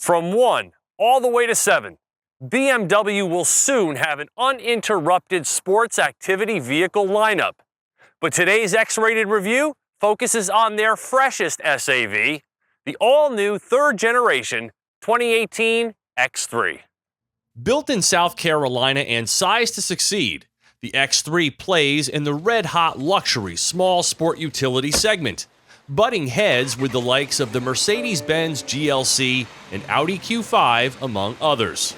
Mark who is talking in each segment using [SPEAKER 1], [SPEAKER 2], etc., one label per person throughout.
[SPEAKER 1] From 1 all the way to 7, BMW will soon have an uninterrupted sports activity vehicle lineup. But today's X-rated review focuses on their freshest SAV, the all-new third-generation 2018 X3.
[SPEAKER 2] Built in South Carolina and sized to succeed, the X3 plays in the red-hot luxury small sport utility segment, butting heads with the likes of the Mercedes-Benz GLC and Audi Q5, among others.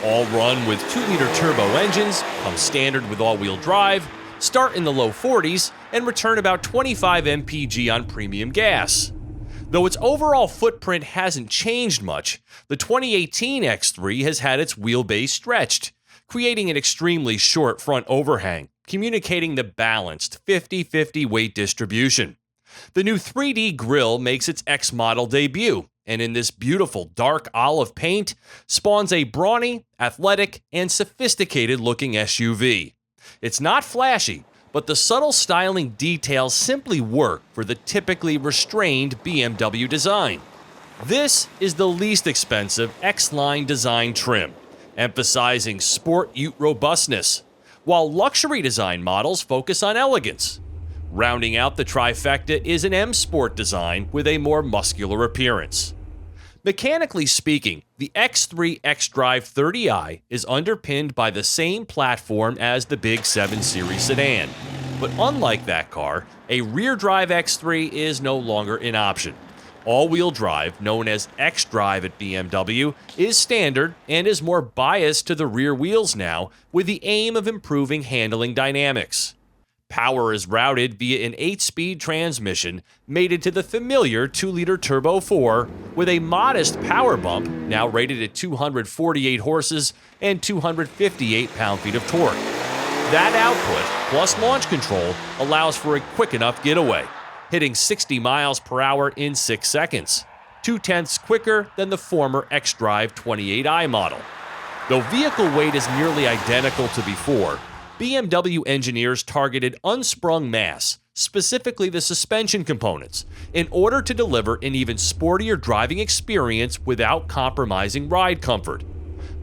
[SPEAKER 2] All run with 2-liter turbo engines, come standard with all-wheel drive, start in the low 40s, and return about 25 mpg on premium gas. Though its overall footprint hasn't changed much, the 2018 X3 has had its wheelbase stretched, creating an extremely short front overhang, communicating the balanced 50-50 weight distribution. The new 3D grille makes its X model debut, and in this beautiful dark olive paint, spawns a brawny, athletic, and sophisticated-looking SUV. It's not flashy, but the subtle styling details simply work for the typically restrained BMW design. This is the least expensive X-Line design trim, emphasizing sport ute robustness, while luxury design models focus on elegance. Rounding out the trifecta is an M Sport design with a more muscular appearance. Mechanically speaking, the X3 xDrive30i is underpinned by the same platform as the big 7 Series sedan. But unlike that car, a rear-drive X3 is no longer an option. All-wheel drive, known as xDrive at BMW, is standard and is more biased to the rear wheels now, with the aim of improving handling dynamics. Power is routed via an 8-speed transmission mated to the familiar 2-liter Turbo 4 with a modest power bump, now rated at 248 horses and 258 pound-feet of torque. That output, plus launch control, allows for a quick enough getaway, hitting 60 miles per hour in 6 seconds, 0.2 quicker than the former xDrive30i model. Though vehicle weight is nearly identical to before, BMW engineers targeted unsprung mass, specifically the suspension components, in order to deliver an even sportier driving experience without compromising ride comfort.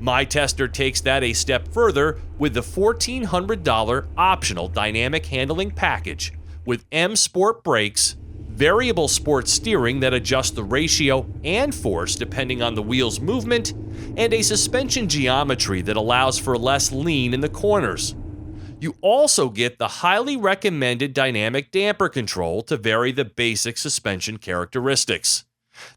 [SPEAKER 2] My tester takes that a step further with the $1,400 optional dynamic handling package with M Sport brakes, variable sport steering that adjusts the ratio and force depending on the wheel's movement, and a suspension geometry that allows for less lean in the corners. You also get the highly recommended dynamic damper control to vary the basic suspension characteristics.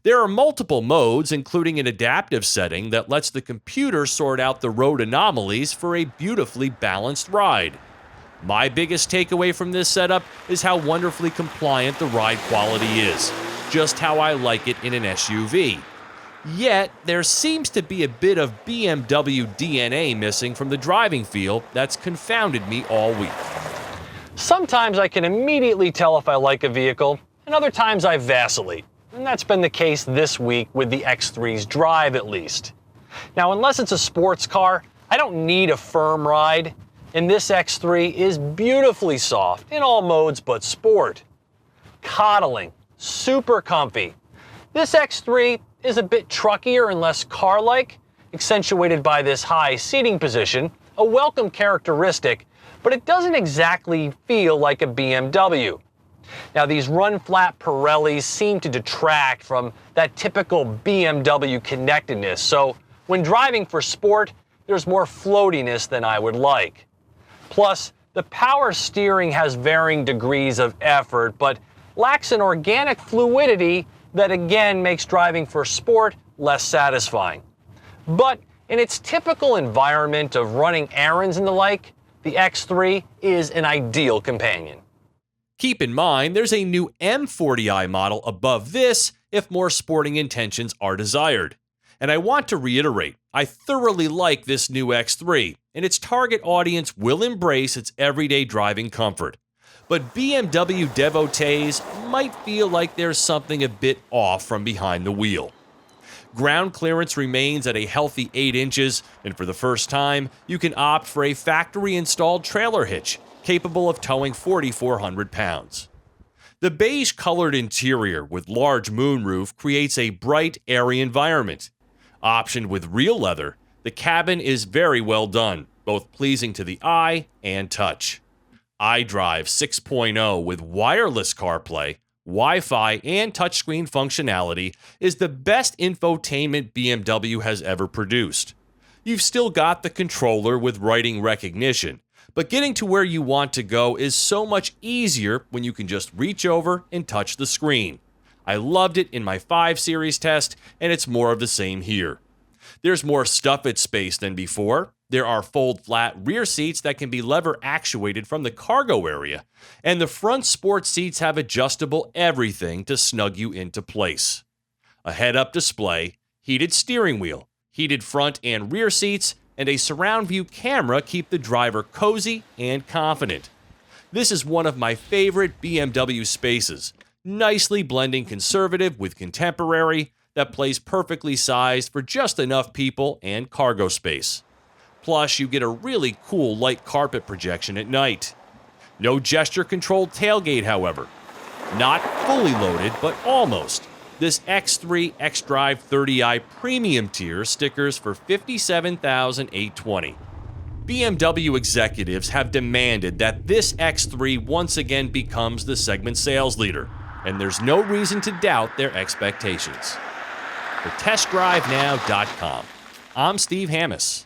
[SPEAKER 2] There are multiple modes, including an adaptive setting that lets the computer sort out the road anomalies for a beautifully balanced ride. My biggest takeaway from this setup is how wonderfully compliant the ride quality is, just how I like it in an SUV. Yet, there seems to be a bit of BMW DNA missing from the driving feel that's confounded me all week.
[SPEAKER 1] Sometimes I can immediately tell if I like a vehicle, and other times I vacillate. And that's been the case this week with the X3's drive, at least. Now, unless it's a sports car, I don't need a firm ride, and this X3 is beautifully soft in all modes but sport. Coddling, super comfy. This X3 is a bit truckier and less car-like, accentuated by this high seating position, a welcome characteristic, but it doesn't exactly feel like a BMW. Now, these run-flat Pirellis seem to detract from that typical BMW connectedness, so when driving for sport, there's more floatiness than I would like. Plus, the power steering has varying degrees of effort, but lacks an organic fluidity that again makes driving for sport less satisfying. But in its typical environment of running errands and the like, the X3 is an ideal companion.
[SPEAKER 2] Keep in mind, there's a new M40i model above this if more sporting intentions are desired. And I want to reiterate, I thoroughly like this new X3, and its target audience will embrace its everyday driving comfort. But BMW devotees might feel like there's something a bit off from behind the wheel. Ground clearance remains at a healthy 8 inches, and for the first time, you can opt for a factory-installed trailer hitch, capable of towing 4,400 pounds. The beige-colored interior with large moonroof creates a bright, airy environment. Optioned with real leather, the cabin is very well done, both pleasing to the eye and touch. iDrive 6.0 with wireless CarPlay, Wi-Fi, and touchscreen functionality is the best infotainment BMW has ever produced. You've still got the controller with writing recognition, but getting to where you want to go is so much easier when you can just reach over and touch the screen. I loved it in my 5 Series test, and it's more of the same here. There's more stuffed space than before. There are fold-flat rear seats that can be lever actuated from the cargo area, and the front sports seats have adjustable everything to snug you into place. A head-up display, heated steering wheel, heated front and rear seats, and a surround view camera keep the driver cozy and confident. This is one of my favorite BMW spaces, nicely blending conservative with contemporary that plays perfectly sized for just enough people and cargo space. Plus, you get a really cool light carpet projection at night. No gesture-controlled tailgate, however. Not fully loaded, but almost. This X3 xDrive30i premium tier stickers for $57,820. BMW executives have demanded that this X3 once again becomes the segment sales leader, and there's no reason to doubt their expectations. For TestDriveNow.com, I'm Steve Hammis.